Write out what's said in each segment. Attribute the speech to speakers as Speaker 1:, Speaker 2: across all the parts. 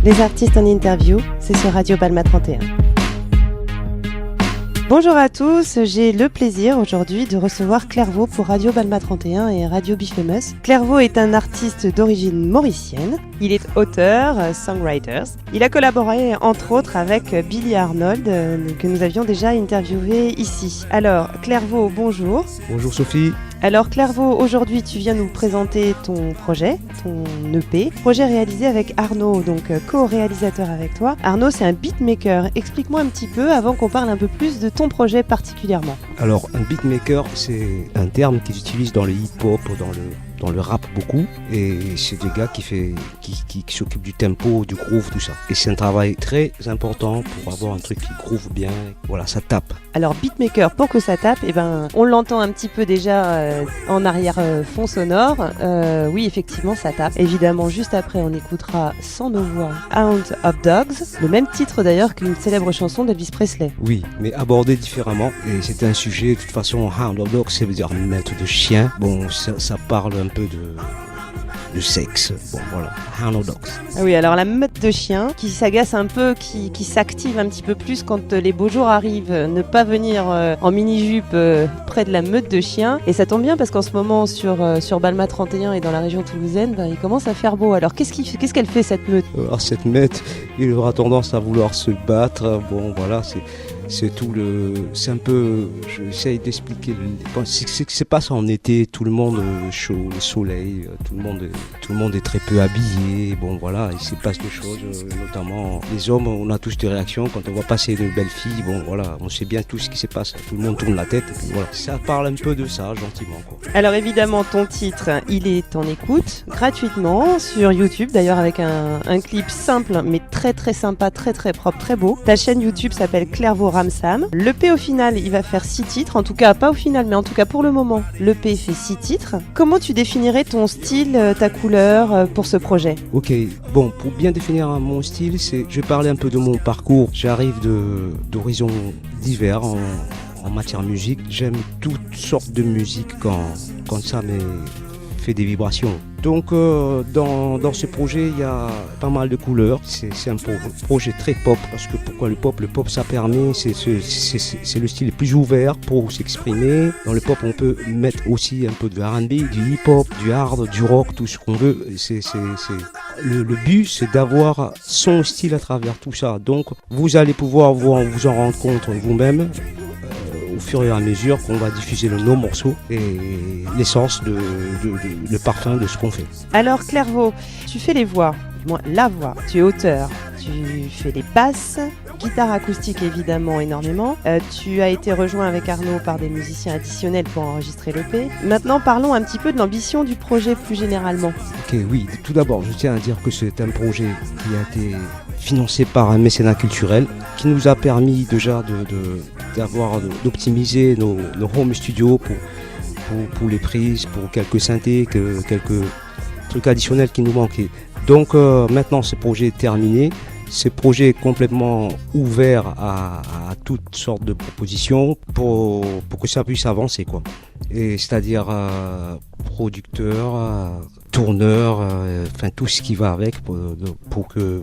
Speaker 1: Les artistes en interview, c'est sur Radio Balma 31. Bonjour à tous, j'ai le plaisir aujourd'hui de recevoir Clairvaux pour Radio Balma 31 et Radio Bifamous. Clairvaux est un artiste d'origine mauricienne. Il est auteur, songwriter. Il a collaboré entre autres avec Billy Arnold, que nous avions déjà interviewé ici. Alors Clairvaux, bonjour.
Speaker 2: Bonjour Sophie.
Speaker 1: Alors Clairvaux, aujourd'hui tu viens nous présenter ton projet, ton EP, projet réalisé avec Arnaud, donc co-réalisateur avec toi. Arnaud, c'est un beatmaker. Explique-moi un petit peu avant qu'on parle un peu plus de ton projet particulièrement.
Speaker 2: Alors un beatmaker, c'est un terme qu'ils utilisent dans le hip-hop, dans le rap beaucoup, et c'est des gars qui s'occupent du tempo, du groove, tout ça. Et c'est un travail très important pour avoir un truc qui groove bien, voilà, ça tape.
Speaker 1: Alors beatmaker, pour que ça tape, on l'entend un petit peu déjà en arrière-fond sonore. Oui, effectivement, ça tape. Évidemment, juste après, on écoutera sans nos voix Hound of Dogs, le même titre d'ailleurs qu'une célèbre chanson d'Elvis Presley.
Speaker 2: Oui, mais abordé différemment, et c'est un sujet, de toute façon, Hound of Dogs, ça veut dire maître de chien. Bon, ça parle un peu de sexe, bon voilà, Hound of Dogs.
Speaker 1: Ah oui, alors la meute de chiens qui s'agace un peu, qui s'active un petit peu plus quand les beaux jours arrivent, ne pas venir en mini-jupe près de la meute de chiens. Et ça tombe bien parce qu'en ce moment sur Balma 31 et dans la région toulousaine, il commence à faire beau. Alors qu'est-ce qu'elle fait cette meute?
Speaker 2: Alors cette meute, il aura tendance à vouloir se battre, bon voilà, c'est un peu, j'essaye d'expliquer ce qui se passe en été, tout le monde chaud, le soleil, tout le monde est très peu habillé, bon voilà, il se passe des choses, notamment les hommes, on a tous des réactions quand on voit passer de belles filles, bon voilà, on sait bien tout ce qui se passe, tout le monde tourne la tête, et puis voilà, ça parle un peu de ça, gentiment quoi.
Speaker 1: Alors évidemment, ton titre, il est en écoute, gratuitement, sur YouTube, d'ailleurs avec un clip simple, mais très très sympa, très très propre, très beau. Ta chaîne YouTube s'appelle Clairvaux Ramsam. L'EP au final, il va faire 6 titres, en tout cas pas au final, mais en tout cas pour le moment, l'EP fait 6 titres. Comment tu définirais ton style, ta couleur pour ce projet?
Speaker 2: Ok, bon, pour bien définir mon style, je vais parler un peu de mon parcours. J'arrive d'horizons divers en matière de musique. J'aime toutes sortes de musique quand ça me fait des vibrations. Donc dans ce projet, il y a pas mal de couleurs. C'est un projet très pop. Parce que pourquoi le pop? Le pop, ça permet, c'est le style le plus ouvert pour s'exprimer. Dans le pop, on peut mettre aussi un peu de R&B, du hip-hop, du hard, du rock, tout ce qu'on veut. Le but, c'est d'avoir son style à travers tout ça. Donc vous allez pouvoir vous en rendre compte vous-même au fur et à mesure qu'on va diffuser nos morceaux et l'essence, le parfum de ce qu'on fait.
Speaker 1: Alors Clairvaux, tu fais les voix, la voix, tu es auteur, tu fais les basses, guitare acoustique évidemment énormément. Tu as été rejoint avec Arnaud par des musiciens additionnels pour enregistrer l'EP. Maintenant parlons un petit peu de l'ambition du projet plus généralement. Ok,
Speaker 2: oui, tout d'abord je tiens à dire que c'est un projet qui a été financé par un mécénat culturel qui nous a permis déjà d'optimiser nos home studios pour les prises, pour quelques synthés, quelques trucs additionnels qui nous manquaient. Donc maintenant ce projet est terminé. Ce projet est complètement ouvert à toutes sortes de propositions pour que ça puisse avancer, quoi. Et c'est-à-dire producteur, tourneur, enfin tout ce qui va avec pour que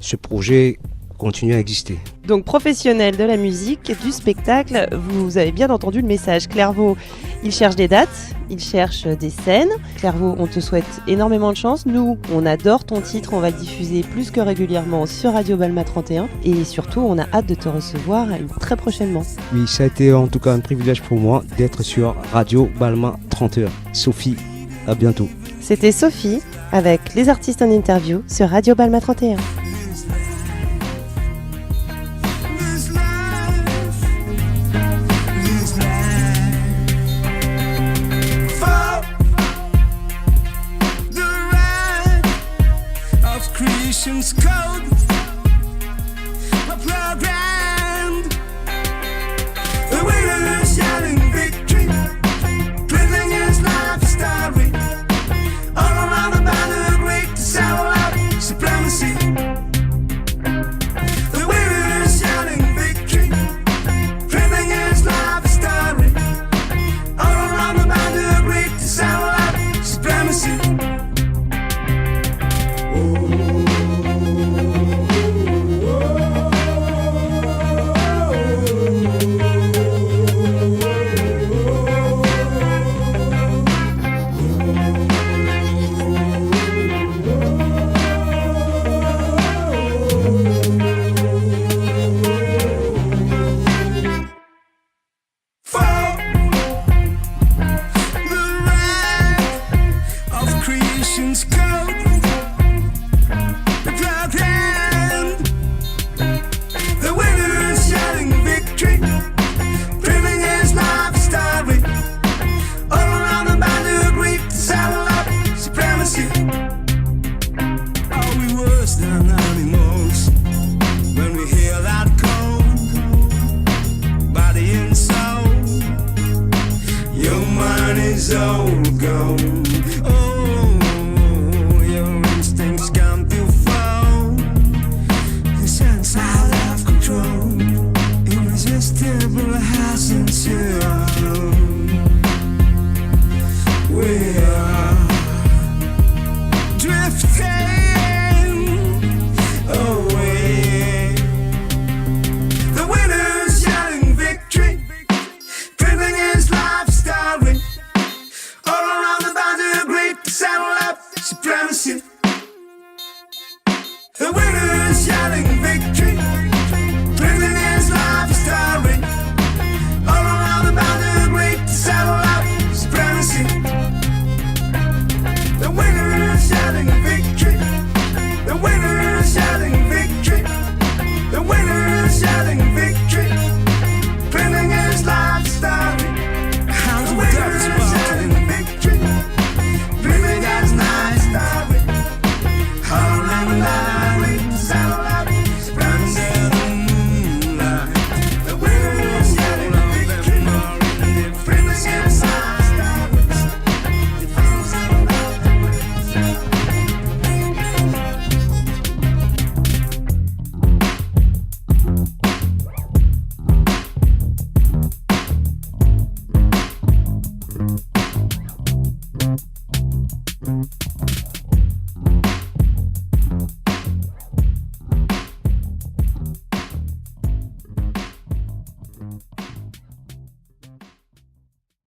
Speaker 2: ce projet continue à exister.
Speaker 1: Donc professionnel de la musique, du spectacle, vous avez bien entendu le message. Clairvaux, il cherche des dates, il cherche des scènes. Clairvaux, on te souhaite énormément de chance. Nous, on adore ton titre, on va le diffuser plus que régulièrement sur Radio Balma 31 et surtout, on a hâte de te recevoir très prochainement.
Speaker 2: Oui, ça a été en tout cas un privilège pour moi d'être sur Radio Balma 31. Sophie, à bientôt.
Speaker 1: C'était Sophie avec les artistes en interview sur Radio Balma 31. Code, a program, the winner is shouting victory, dribbling his life story, all around the banner, great to sell out supremacy. The winner is shouting victory, dribbling his life story, all around the banner, great to sell out supremacy. Ooh.
Speaker 3: patience go.